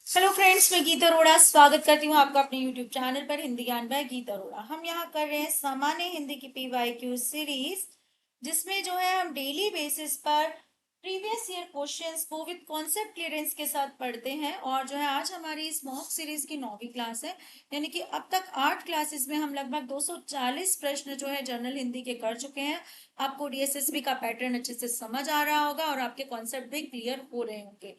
Hello friends, मैं गीता अरोड़ा स्वागत करती हूँ आपका अपने यूट्यूब चैनल पर हिंदी ज्ञान बाय गीता अरोड़ा। हम यहाँ कर रहे हैं सामान्य हिंदी की पीवाईक्यू सीरीज, जिसमें जो है हम डेली बेसिस पर प्रीवियस ईयर क्वेश्चंस को विद कॉन्सेप्ट क्लियरेंस के साथ पढ़ते हैं। और जो है आज हमारी इस मॉक सीरीज की 9वीं क्लास है, यानी कि अब तक 8 क्लासेस में हम लगभग 240 प्रश्न जो है जनरल हिंदी के कर चुके हैं। आपको डीएसएसबी का पैटर्न अच्छे से समझ आ रहा होगा और आपके कॉन्सेप्ट भी क्लियर हो रहे होंगे।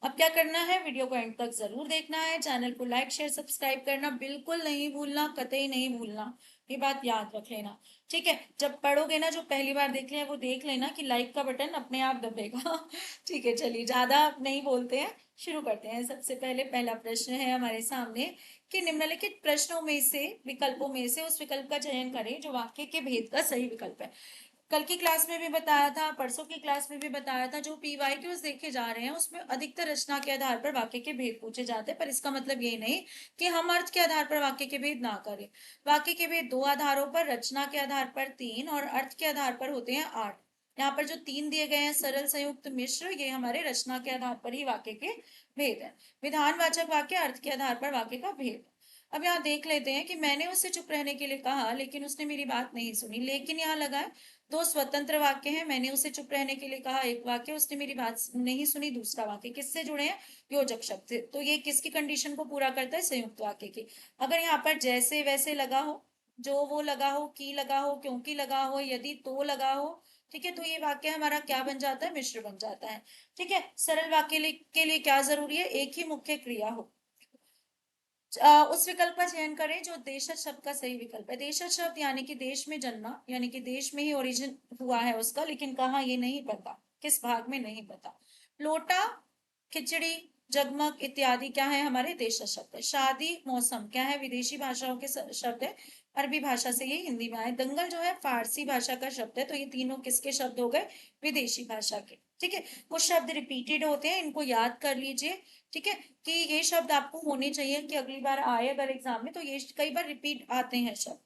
अब क्या करना है, वीडियो को एंड तक जरूर देखना है। चैनल को लाइक शेयर सब्सक्राइब करना बिल्कुल नहीं भूलना, कतई नहीं भूलना, ये बात याद रख लेना। ठीक है, जब पढ़ोगे ना, जो पहली बार देख लिया वो देख लेना कि लाइक का बटन अपने आप दबेगा। ठीक है, चलिए ज्यादा नहीं बोलते हैं, शुरू करते हैं। सबसे पहले पहला प्रश्न है हमारे सामने कि निम्नलिखित प्रश्नों में से विकल्पों में से उस विकल्प का चयन करें जो वाक्य के भेद का सही विकल्प है। कल की क्लास में भी बताया था, परसों की क्लास में भी बताया था, जो पीवाईक्यूज देखे जा रहे हैं उसमें अधिकतर रचना के आधार पर वाक्य के भेद पूछे जाते हैं। पर इसका मतलब ये नहीं कि हम अर्थ के आधार पर वाक्य के भेद ना करें। वाक्य के भेद दो आधारों पर, रचना के आधार पर 3 और अर्थ के आधार पर होते हैं 8। यहाँ पर जो 3 दिए गए हैं, सरल, संयुक्त, मिश्र, ये हमारे रचना के आधार पर ही वाक्य के भेद है। विधानवाचक वाक्य, अर्थ के आधार पर वाक्य का भेद। अब यहाँ देख लेते हैं कि मैंने उससे चुप रहने के लिए कहा लेकिन उसने मेरी बात नहीं सुनी। लेकिन यहाँ लगा है, दो स्वतंत्र वाक्य हैं। मैंने उसे चुप रहने के लिए कहा एक वाक्य, उसने मेरी बात नहीं सुनी दूसरा वाक्य। किससे जुड़े हैं? योजक शब्द से। तो ये किसकी कंडीशन को पूरा करता है? संयुक्त वाक्य की। अगर यहाँ पर जैसे वैसे लगा हो, जो वो लगा हो, की लगा हो, क्योंकि लगा हो, यदि तो लगा हो, ठीक है, तो ये वाक्य हमारा क्या बन जाता है? मिश्र बन जाता है। ठीक है, सरल वाक्य के लिए क्या जरूरी है? एक ही मुख्य क्रिया हो। उस विकल्प का चयन करें जो देशज शब्द का सही विकल्प है। देशज शब्द यानी कि देश में जन्मा, यानी कि देश में ही ओरिजिन हुआ है उसका, लेकिन कहाँ ये नहीं पता, किस भाग में नहीं पता। लोटा, खिचड़ी, जगमग इत्यादि क्या है? हमारे देशज शब्द है। शादी, मौसम क्या है? विदेशी भाषाओं के शब्द है, अरबी भाषा से ये हिंदी में आए। दंगल जो है फारसी भाषा का शब्द है, तो ये तीनों किसके शब्द हो गए? विदेशी भाषा के। ठीक है, कुछ शब्द रिपीटेड होते हैं, इनको याद कर लीजिए। ठीक है, कि ये शब्द आपको होने चाहिए कि अगली बार आए अगर एग्जाम में, तो ये कई बार रिपीट आते हैं शब्द।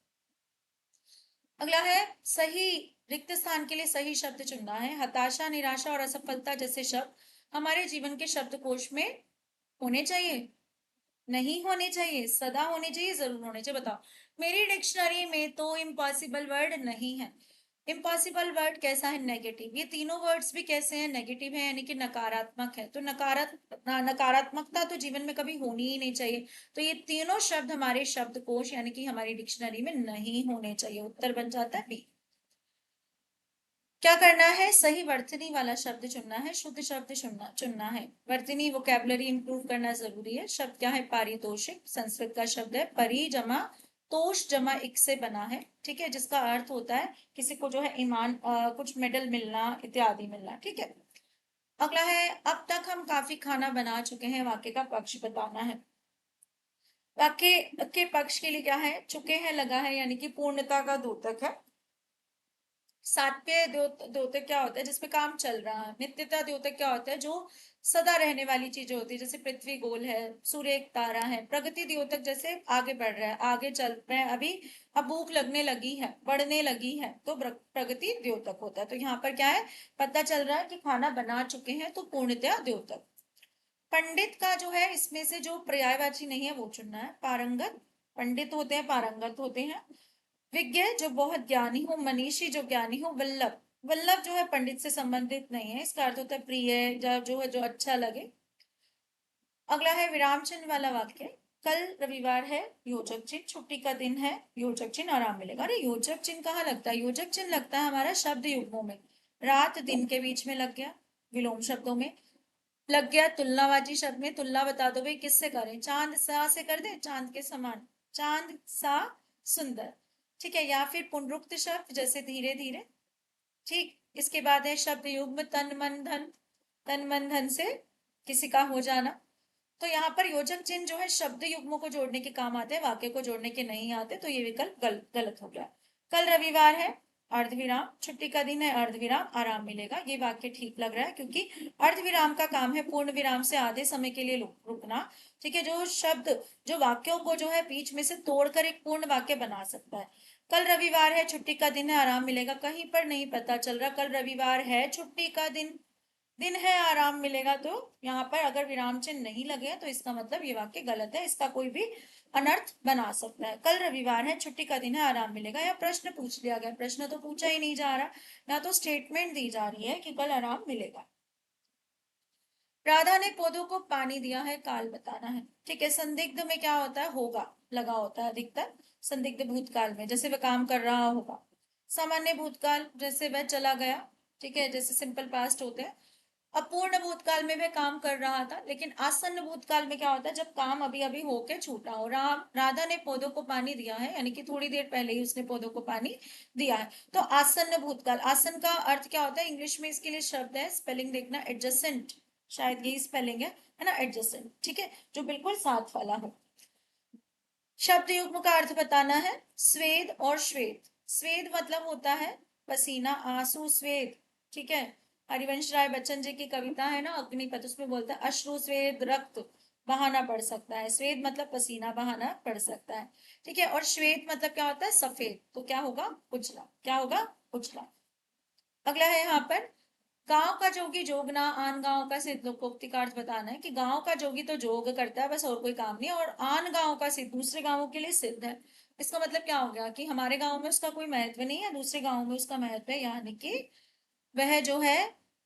अगला है सही, रिक्त स्थान के लिए सही शब्द चुनना है। हताशा, निराशा और असफलता जैसे शब्द हमारे जीवन के शब्दकोश में होने चाहिए? नहीं होने चाहिए? सदा होने चाहिए? जरूर होने चाहिए? बताओ। मेरी डिक्शनरी में तो इम्पॉसिबल वर्ड नहीं है। इम्पॉसिबल वर्ड कैसा है? नेगेटिव। ये तीनों वर्ड्स भी कैसे हैं? नेगेटिव है, यानी कि नकारात्मक है। तो नकारात्मकता तो जीवन में कभी होनी ही नहीं चाहिए। तो ये तीनों शब्द हमारे शब्दकोश यानी कि हमारी डिक्शनरी में नहीं होने चाहिए। उत्तर बन जाता है बी। क्या करना है? सही वर्तनी वाला शब्द चुनना है, शुद्ध शब्द चुनना चुनना है। वर्तनी वोकेबलरी इंप्रूव करना जरूरी है। शब्द क्या है? पारितोषिक, संस्कृत का शब्द है। परि जमा तोष जमा इक से बना है। ठीक है, जिसका अर्थ होता है किसी को जो है ईमान, कुछ मेडल मिलना इत्यादि मिलना। ठीक है, अगला है अब तक हम काफी खाना बना चुके हैं, वाक्य का पक्ष बताना है। वाक्य के पक्ष के लिए क्या है? चुके हैं लगा है, यानी कि पूर्णता का द्योतक है। सात्य द्योतक क्या होता है? जिसमें काम चल रहा है। नित्यता द्योतक क्या होता है? जो सदा रहने वाली चीजें होती है, जैसे पृथ्वी गोल है, सूर्य एक तारा है। प्रगति द्योतक जैसे आगे बढ़ रहा है, आगे चल रहे हैं अभी, अब भूख लगने लगी है, बढ़ने लगी है, तो प्रगति द्योतक होता है। तो यहाँ पर क्या है? पता चल रहा है कि खाना बना चुके हैं, तो पूर्णतया द्योतक। पंडित का जो है इसमें से जो पर्यायवाची नहीं है वो चुनना है। पारंगत, पंडित होते हैं पारंगत होते हैं। विज्ञ, जो बहुत ज्ञानी हो। मनीषी, जो ज्ञानी हो। वल्लभ, वल्लभ जो है पंडित से संबंधित नहीं है, इसका अर्थ होता है प्रिय, जो है जो अच्छा लगे। अगला है विराम चिन्ह वाला वाक्य। कल रविवार है, योजक चिन्ह, छुट्टी का दिन है, योजक चिन्ह, आराम मिलेगा। अरे योजक चिन्ह कहाँ लगता है? योजक चिन्ह लगता है हमारा शब्द युग्मों में। रात दिन के बीच में लग गया, विलोम शब्दों में लग गया। तुलनावाची शब्द में तुलना बता दो भाई, किससे करें? चांद सा से कर दे, चांद के समान, चांद सा सुंदर। ठीक है, या फिर पुनरुक्त शब्द जैसे धीरे धीरे। ठीक, इसके बाद है शब्द युग्म तन मन धन, तन मन धन से किसी का हो जाना। तो यहाँ पर योजक चिन्ह जो है शब्द युग्मों को जोड़ने के काम आते हैं, वाक्य को जोड़ने के नहीं आते। तो ये विकल्प गलत हो गया। कल रविवार है, अर्धविराम, छुट्टी का दिन है, अर्धविराम, आराम मिलेगा। ये वाक्य ठीक लग रहा है, क्योंकि अर्धविराम का काम है पूर्ण विराम से आधे समय के लिए रुकना। ठीक है, जो शब्द जो वाक्यों को जो है बीच में से तोड़कर एक पूर्ण वाक्य बना सकता है। कल रविवार है, छुट्टी का दिन है, आराम मिलेगा। कहीं पर नहीं पता चल रहा कल रविवार है, छुट्टी का दिन दिन है आराम मिलेगा, तो यहाँ पर अगर विराम चिन्ह नहीं लगे तो इसका मतलब ये वाक्य गलत है, इसका कोई भी अनर्थ बना सकता है। कल रविवार है, छुट्टी का दिन है, आराम मिलेगा, या प्रश्न पूछ लिया गया, प्रश्न तो पूछा ही नहीं जा रहा, या तो स्टेटमेंट दी जा रही है कि कल आराम मिलेगा। राधा ने पौधों को पानी दिया है, काल बताना है। ठीक है, संदिग्ध में क्या होता है, होगा लगा होता है अधिकतर, संदिग्ध भूतकाल में जैसे वह काम कर रहा होगा। सामान्य भूतकाल जैसे वह चला गया, ठीक है, जैसे सिंपल पास्ट होते हैं। अपूर्ण भूतकाल में वह काम कर रहा था, लेकिन आसन्न भूतकाल में क्या होता है, जब काम अभी अभी होके छूटा हो। राधा ने पौधों को पानी दिया है, यानी कि थोड़ी देर पहले ही उसने पौधों को पानी दिया है। तो आसन्न भूतकाल, आसन्न का अर्थ क्या होता है, इंग्लिश में इसके लिए शब्द है, स्पेलिंग देखना, एडजेसेंट, शायद यही स्पेलिंग है ना, एडजेसेंट, ठीक है, जो बिल्कुल साथ वाला हो। शब्द युग्म का अर्थ बताना है, स्वेद और श्वेत। स्वेद मतलब होता है पसीना, आंसू, स्वेद, ठीक है। हरिवंश राय बच्चन जी की कविता है ना अग्निपथ, उसमें बोलता है अश्रु स्वेद रक्त बहाना पड़ सकता है। स्वेद मतलब पसीना बहाना पड़ सकता है, ठीक है। और श्वेत मतलब क्या होता है, सफेद, तो क्या होगा, उजला, क्या होगा, उजला। अगला है यहाँ पर, गांव का जोगी जोगना, आन गांव का सिद्ध। लोकोक्ति का अर्थ बताना है कि गांव का जोगी तो जोग करता है बस, और कोई काम नहीं, और आन गांव का सिद्ध दूसरे गांवों के लिए सिद्ध है। इसका मतलब क्या हो गया कि हमारे गांव में उसका कोई महत्व नहीं है, दूसरे गांव में उसका महत्व है, यानी कि वह जो है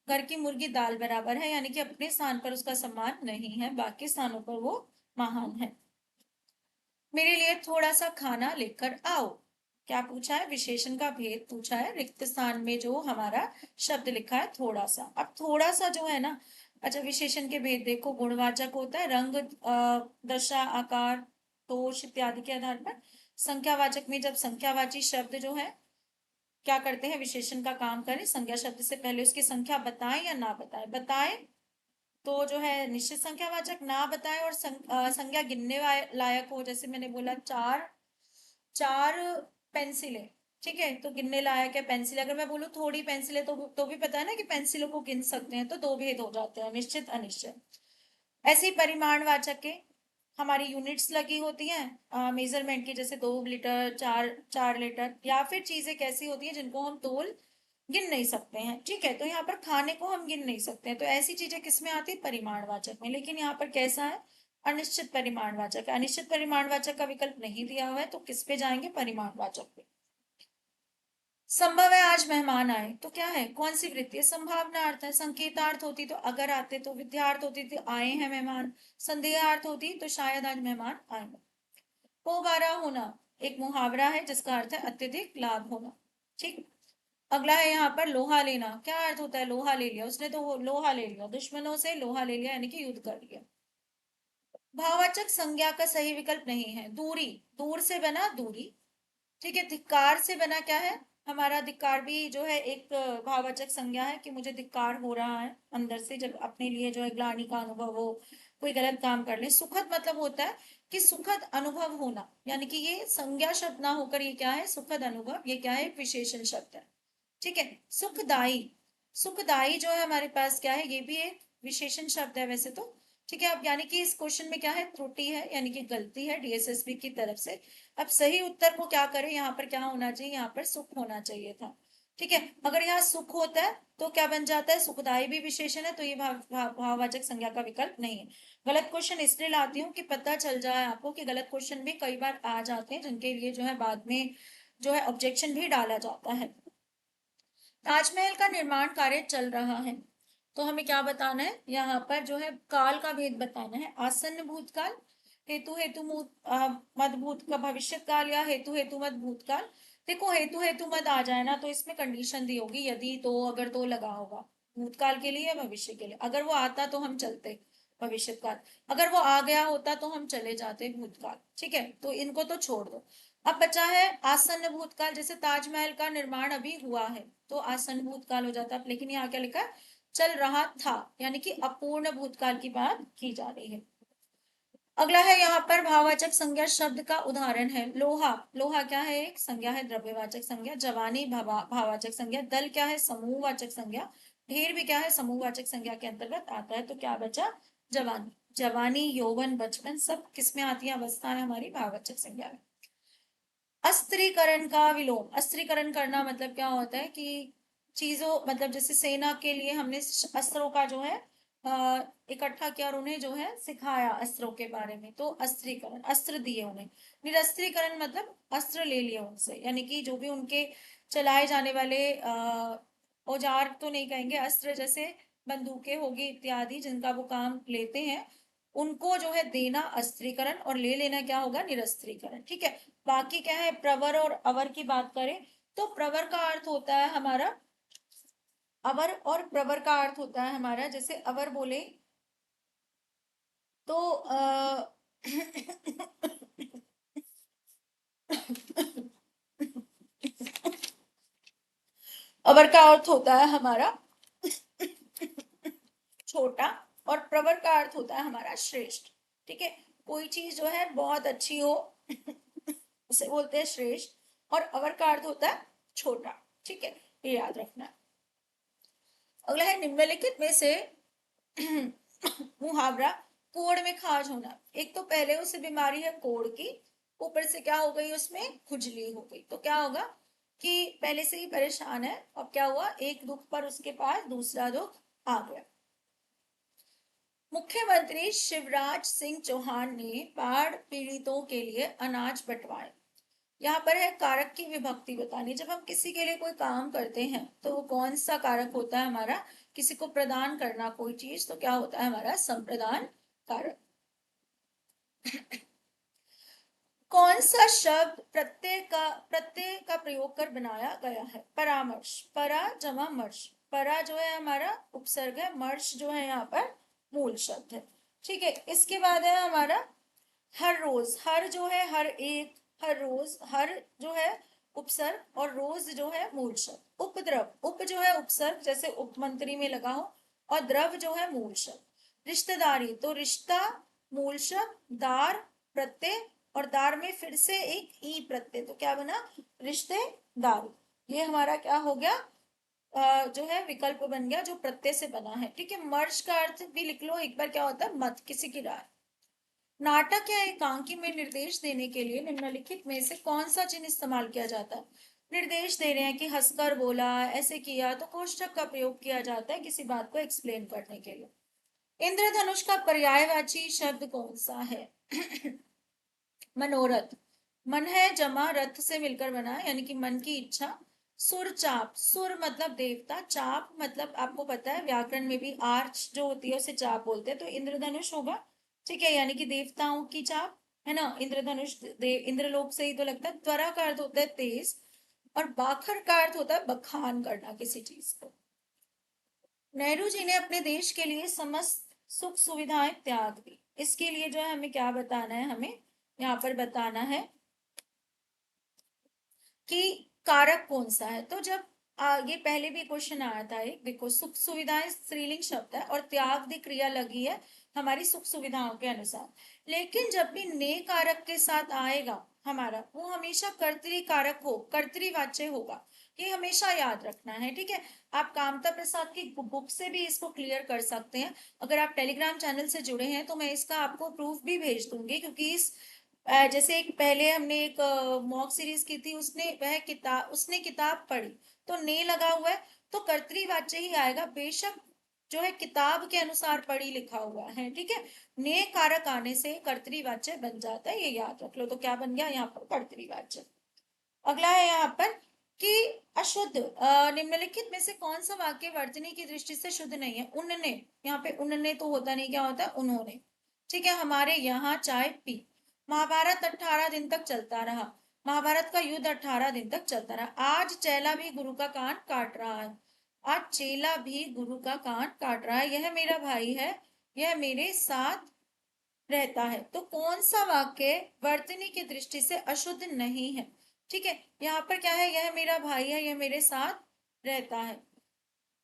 घर की मुर्गी दाल बराबर है, यानी कि अपने स्थान पर उसका सम्मान नहीं है, बाकी स्थानों पर वो महान है। मेरे लिए थोड़ा सा खाना लेकर आओ। क्या पूछा है, विशेषण का भेद पूछा है, रिक्त स्थान में जो हमारा शब्द लिखा है थोड़ा सा। अब थोड़ा सा जो है ना, अच्छा विशेषण के भेद देखो, गुणवाचक होता है रंग, दशा, आकार, दोष इत्यादि के आधार पर। संख्यावाचक में जब संख्यावाची शब्द जो है क्या करते हैं, विशेषण का काम करें, संज्ञा शब्द से पहले उसकी संख्या बताएं या ना बताएं, बताएं तो जो है निश्चित संख्यावाचक, ना बताए और संज्ञा गिनने लायक हो, जैसे मैंने बोला चार चार पेंसिलें, ठीक है, तो गिनने लायक है पेंसिल। अगर मैं बोलूँ थोड़ी पेंसिलें, तो भी पता है ना कि पेंसिलों को गिन सकते हैं, तो दो भेद हो जाते हैं, निश्चित अनिश्चित। ऐसे ही परिमाणवाचक के हमारी यूनिट्स लगी होती हैं मेजरमेंट की, जैसे 2 लीटर, 4 4 लीटर, या फिर चीजें कैसी होती हैं जिनको हम तोल गिन नहीं सकते हैं, ठीक है, तो यहाँ पर खाने को हम गिन नहीं सकते हैं, तो ऐसी चीजें किसमें आती है, परिमाणवाचक में। लेकिन यहाँ पर कैसा है, अनिश्चित परिमाणवाचक है, अनिश्चित परिमाणवाचक का विकल्प नहीं दिया हुआ है, तो किस पे जाएंगे, परिमाणवाचक पे। संभव है आज मेहमान आए, तो क्या है, कौन सी वृत्ति है, संभावना अर्थ है। संकेतार्थ होती तो अगर आते, तो विद्यार्थ होती तो आए हैं मेहमान, संदेहार्थ होती तो शायद आज मेहमान आए। पोबारा होना एक मुहावरा है जिसका अर्थ है अत्यधिक लाभ होना, ठीक। अगला है यहाँ पर लोहा लेना, क्या अर्थ होता है, लोहा ले लिया उसने, तो लोहा ले लिया, दुश्मनों से लोहा ले लिया, यानी कि युद्ध कर लिया। भाववाचक संज्ञा का सही विकल्प नहीं है, दूरी, दूर से बना दूरी, ठीक है। धिक्कार से बना क्या है, हमारा धिक्कार भी जो है एक भाववाचक संज्ञा है, कि मुझे धिक्कार हो रहा है अंदर से, जब अपने लिए जो है ग्लानि का अनुभव हो, कोई गलत काम कर ले। सुखद मतलब होता है कि सुखद अनुभव होना, यानी कि ये संज्ञा शब्द ना होकर ये क्या है, सुखद अनुभव, ये क्या है, एक विशेषण शब्द है, ठीक है। सुखदाई, सुखदाई जो है हमारे पास क्या है, ये भी एक विशेषण शब्द है वैसे तो, ठीक है। अब यानी कि इस क्वेश्चन में क्या है, त्रुटि है, यानी कि गलती है डीएसएसबी की तरफ से। अब सही उत्तर को क्या करें, यहाँ पर क्या होना चाहिए, यहाँ पर सुख होना चाहिए था, ठीक है। अगर यहाँ सुख होता है तो क्या बन जाता है, सुखदाई भी विशेषण है, तो ये भाववाचक संज्ञा का विकल्प नहीं है। गलत क्वेश्चन इसलिए लाती हूँ कि पता चल जाए आपको कि गलत क्वेश्चन भी कई बार आ जाते हैं, जिनके लिए जो है बाद में जो है ऑब्जेक्शन भी डाला जाता है। ताजमहल का निर्माण कार्य चल रहा है, तो हमें क्या बताना है, यहाँ पर जो है काल का भेद बताना है। आसन्न भूतकाल, हेतु हेतु मद भूत का भविष्य काल, या हेतु हेतु मद भूतकाल। देखो हेतु हेतु मद आ जाए ना, तो इसमें कंडीशन दी होगी, यदि तो, अगर तो लगा होगा, भूतकाल के लिए या भविष्य के लिए। अगर वो आता तो हम चलते भविष्य काल, अगर वो आ गया होता तो हम चले जाते भूतकाल, ठीक है, तो इनको तो छोड़ दो। अब बचा है आसन्न भूतकाल, जैसे ताजमहल का निर्माण अभी हुआ है तो आसन्न भूतकाल हो जाता है, लेकिन यहाँ क्या लिखा है, चल रहा था, यानी कि अपूर्ण भूतकाल की बात की जा रही है। अगला है यहाँ पर भाववाचक संज्ञा शब्द का उदाहरण है, लोहा, लोहा क्या है, एक संज्ञा है, द्रव्यवाचक संज्ञा। जवानी भाववाचक संज्ञा। दल क्या है, समूहवाचक संज्ञा। ढेर भी क्या है, समूहवाचक संज्ञा के अंतर्गत आता है, तो क्या बचा, जवानी। जवानी, यौवन, बचपन सब किसमें आती है, अवस्था है हमारी भाववाचक संज्ञा में। अस्त्रीकरण का विलोम, अस्त्रीकरण करना मतलब क्या होता है कि चीजों मतलब जैसे सेना के लिए हमने अस्त्रों का जो है इकट्ठा किया और उन्हें जो है सिखाया अस्त्रों के बारे में, तो अस्त्रीकरण, अस्त्र दिए उन्हें। निरस्त्रीकरण मतलब अस्त्र ले लिए उनसे, यानी कि जो भी उनके चलाए जाने वाले औजार तो नहीं कहेंगे, अस्त्र जैसे बंदूकें होगी इत्यादि जिनका वो काम लेते हैं, उनको जो है देना अस्त्रीकरण, और ले लेना क्या होगा, निरस्त्रीकरण। ठीक है। बाकी क्या है, प्रवर और अवर की बात करें तो प्रवर का अर्थ होता है हमारा, अवर और प्रवर का अर्थ होता है हमारा, जैसे अवर बोले तो अवर का अर्थ होता है हमारा छोटा, और प्रवर का अर्थ होता है हमारा श्रेष्ठ। ठीक है। कोई चीज जो है बहुत अच्छी हो उसे बोलते हैं श्रेष्ठ, और अवर का अर्थ होता है छोटा। ठीक है, ये याद रखना है। अगला है निम्नलिखित में से मुहावरा कोड़ में खाज होना। एक तो पहले उसे बीमारी है कोड़ की, ऊपर से क्या हो गई, उसमें खुजली हो गई, तो क्या होगा कि पहले से ही परेशान है, अब क्या हुआ, एक दुख पर उसके पास दूसरा दुख आ गया। मुख्यमंत्री शिवराज सिंह चौहान ने बाढ़ पीड़ितों के लिए अनाज बंटवाए। यहाँ पर है कारक की विभक्ति बतानी। जब हम किसी के लिए कोई काम करते हैं तो वो कौन सा कारक होता है हमारा, किसी को प्रदान करना कोई चीज, तो क्या होता है हमारा संप्रदान कारक। कौन सा शब्द प्रत्यय का प्रयोग कर बनाया गया है, परामर्श, परा जमा मर्श, परा जो है हमारा उपसर्ग है, मर्श जो है यहाँ पर मूल शब्द है। ठीक है। इसके बाद है हमारा हर रोज, हर जो है हर एक, हर रोज, हर जो है उपसर्ग और रोज जो है मूल शब्द। उपद्रव, उप जो है उपसर्ग जैसे उपमंत्री में लगा हो, और द्रव जो है मूल शब्द। रिश्तेदारी, तो रिश्ता मूल शब्द, दार प्रत्यय, और दार में फिर से एक ई प्रत्यय, तो क्या बना, रिश्तेदार। ये हमारा क्या हो गया, जो है विकल्प बन गया जो प्रत्यय से बना है। ठीक है। मर्श का अर्थ भी लिख लो एक बार, क्या होता है, मत, किसी की राय। नाटक या एकांकी में निर्देश देने के लिए निम्नलिखित में से कौन सा चिन्ह इस्तेमाल किया जाता है। निर्देश दे रहे हैं कि हंसकर बोला, ऐसे किया, तो कोष्ठक का प्रयोग किया जाता है किसी बात को एक्सप्लेन करने के लिए। इंद्रधनुष का पर्यायवाची शब्द कौन सा है मनोरथ, मन है जमा रथ से मिलकर बना, यानी कि मन की इच्छा। सुर चाप, सुर मतलब देवता, चाप मतलब आपको पता है व्याकरण में भी आर्च जो होती है उसे चाप बोलते हैं, तो इंद्रधनुष होगा। ठीक है, यानी कि देवताओं की चाप है ना, इंद्रधनुष इंद्रलोक से ही तो लगता है। त्वरा का अर्थ होता है तेज, और बाखर का अर्थ होता है बखान करना किसी चीज को। नेहरू जी ने अपने देश के लिए समस्त सुख सुविधाएं त्याग दी। इसके लिए जो है हमें क्या बताना है, हमें यहाँ पर बताना है कि कारक कौन सा है। तो जब ये पहले भी क्वेश्चन आया था एक, देखो सुख सुविधाएं स्त्रीलिंग शब्द है और त्याग दी क्रिया लगी है हमारी सुख सुविधाओं के अनुसार, लेकिन जब भी ने कारक के साथ आएगा हमारा, वो हमेशा कर्तरी कारक हो, कर्तरीवाच्य होगा। ये हमेशा याद रखना है। ठीक है। आप कामता प्रसाद की बुक से भी इसको क्लियर कर सकते हैं। अगर आप टेलीग्राम चैनल से जुड़े हैं तो मैं इसका आपको प्रूफ भी भेज दूंगी, क्योंकि इस जैसे एक पहले हमने एक मॉक सीरीज की थी, उसने किताब पढ़ी, तो ने लगा हुआ है, तो कर्तरीवाच्य ही आएगा, बेशक जो है किताब के अनुसार पढ़ी लिखा हुआ है। ठीक है। ने कारक आने से कर्तरीवाच्य बन जाता है, ये याद रख लो। तो क्या बन गया यहाँ पर, कर्तरीवाच्य। अगला है यहाँ पर कि अशुद्ध, निम्नलिखित में से कौन सा वाक्य वर्तनी की दृष्टि से शुद्ध नहीं है। उनने, यहाँ पे उनने तो होता नहीं, क्या होता है उन्होंने। ठीक है। हमारे यहाँ चाय पी। महाभारत 18 दिन तक चलता रहा, महाभारत का युद्ध 18 दिन तक चलता रहा। आज चेला भी गुरु का कान काट रहा है, आज चेला भी गुरु का कान काट रहा है। यह मेरा भाई है, यह मेरे साथ रहता है। तो कौन सा वाक्य वर्तनी की दृष्टि से अशुद्ध नहीं है। ठीक है। यहाँ पर क्या है, यह मेरा भाई है, यह मेरे साथ रहता है।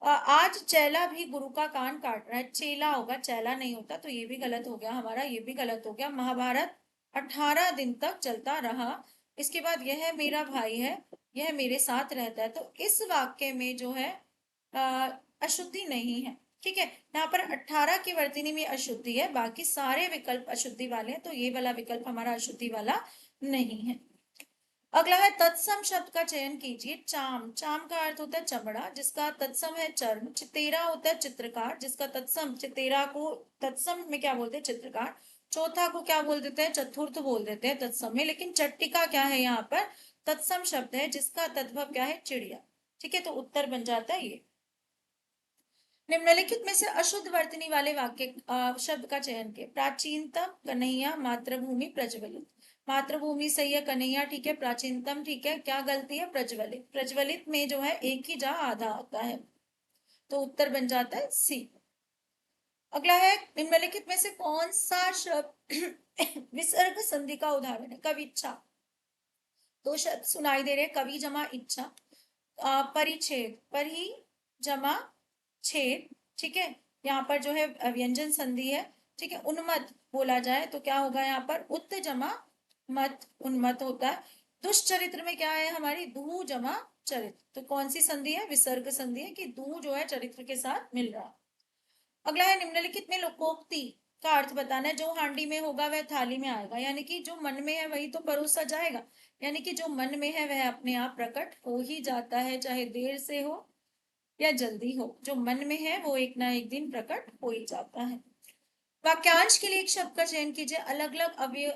आज चेला भी गुरु का कान काट रहा है, चेला होगा, चेला नहीं होता, तो ये भी गलत हो गया हमारा, ये भी गलत हो गया। महाभारत 18 दिन तक चलता रहा, इसके बाद यह मेरा भाई है, यह मेरे साथ रहता है, तो इस वाक्य में जो है अशुद्धि नहीं है। ठीक है। यहाँ पर 18 की वर्तनी में अशुद्धि है, बाकी सारे विकल्प अशुद्धि वाले हैं, तो ये वाला विकल्प हमारा अशुद्धि वाला नहीं है। अगला है तत्सम शब्द का चयन कीजिए। चाम, चाम का अर्थ होता है चमड़ा, जिसका तत्सम है चर्म। चितेरा होता है चित्रकार, जिसका तत्सम, चितेरा को तत्सम में क्या बोलते हैं, चित्रकार। चौथा को क्या बोल देते हैं, चतुर्थ बोल देते हैं तत्सम में। लेकिन चट्टिका क्या है यहाँ पर, तत्सम शब्द है जिसका तद्भव क्या है, चिड़िया। ठीक है, तो उत्तर बन जाता है ये। निम्नलिखित में से अशुद्ध वर्तनी वाले वाक्य शब्द का चयन किए। प्राचीनतम कन्हैया, मातृभूमि, प्रज्वलित। मातृभूमि सही है, कन्हैया ठीक है, प्राचीनतम ठीक है, क्या गलती है, प्रज्वलित। प्रज्वलित में जो है एक ही जा आधा होता है, तो उत्तर बन जाता है सी। अगला है, निम्नलिखित में से कौन सा शब्द विसर्ग संधि का उदाहरण है। कविच्छा, दो शब्द सुनाई दे रहे, कवि जमा इच्छा। परिच्छेद, परि जमा छेद, ठीक है, यहाँ पर जो है व्यंजन संधि है। ठीक है, उन्मत्त बोला जाए तो क्या होगा यहाँ पर, उत जमा मत, उन्मत्त होता है। दुष्चरित्र में क्या है हमारी, दू जमा चरित्र, तो कौन सी संधि है, विसर्ग संधि है कि दू जो है चरित्र के साथ मिल रहा। अगला है, निम्नलिखित में लोकोक्ति का अर्थ बताना है। जो हांडी में होगा वह थाली में आएगा, यानी कि जो मन में है वही तो परोसा जाएगा। यानी कि जो मन में है वह अपने आप प्रकट हो ही जाता है, चाहे देर से हो या जल्दी हो, जो मन में है वो एक ना एक दिन प्रकट हो ही जाता है। वाक्यांश के लिए एक शब्द का चयन कीजिए। अलग अलग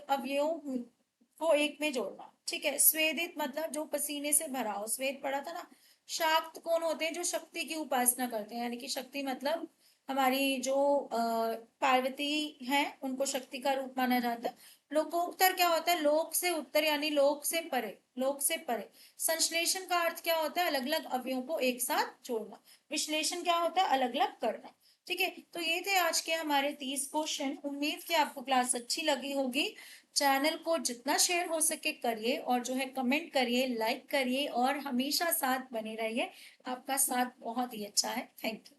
अवयवों को एक में जोड़ना। ठीक है, स्वेदित मतलब जो पसीने से भरा हो, स्वेद पढ़ा था ना। शाक्त कौन होते हैं, जो शक्ति की उपासना करते हैं, यानी कि शक्ति मतलब हमारी जो पार्वती है उनको शक्ति का रूप माना जाता है। लोकोत्तर क्या होता है, लोक से उत्तर, यानी लोक से परे, लोक से परे। संश्लेषण का अर्थ क्या होता है, अलग अलग अवयवों को एक साथ जोड़ना। विश्लेषण क्या होता है, अलग अलग करना। ठीक है, तो ये थे आज के हमारे 30 क्वेश्चन। उम्मीद कि आपको क्लास अच्छी लगी होगी। चैनल को जितना शेयर हो सके करिए, और जो है कमेंट करिए, लाइक करिए, और हमेशा साथ बने रहिए। आपका साथ बहुत ही अच्छा है। Thank you.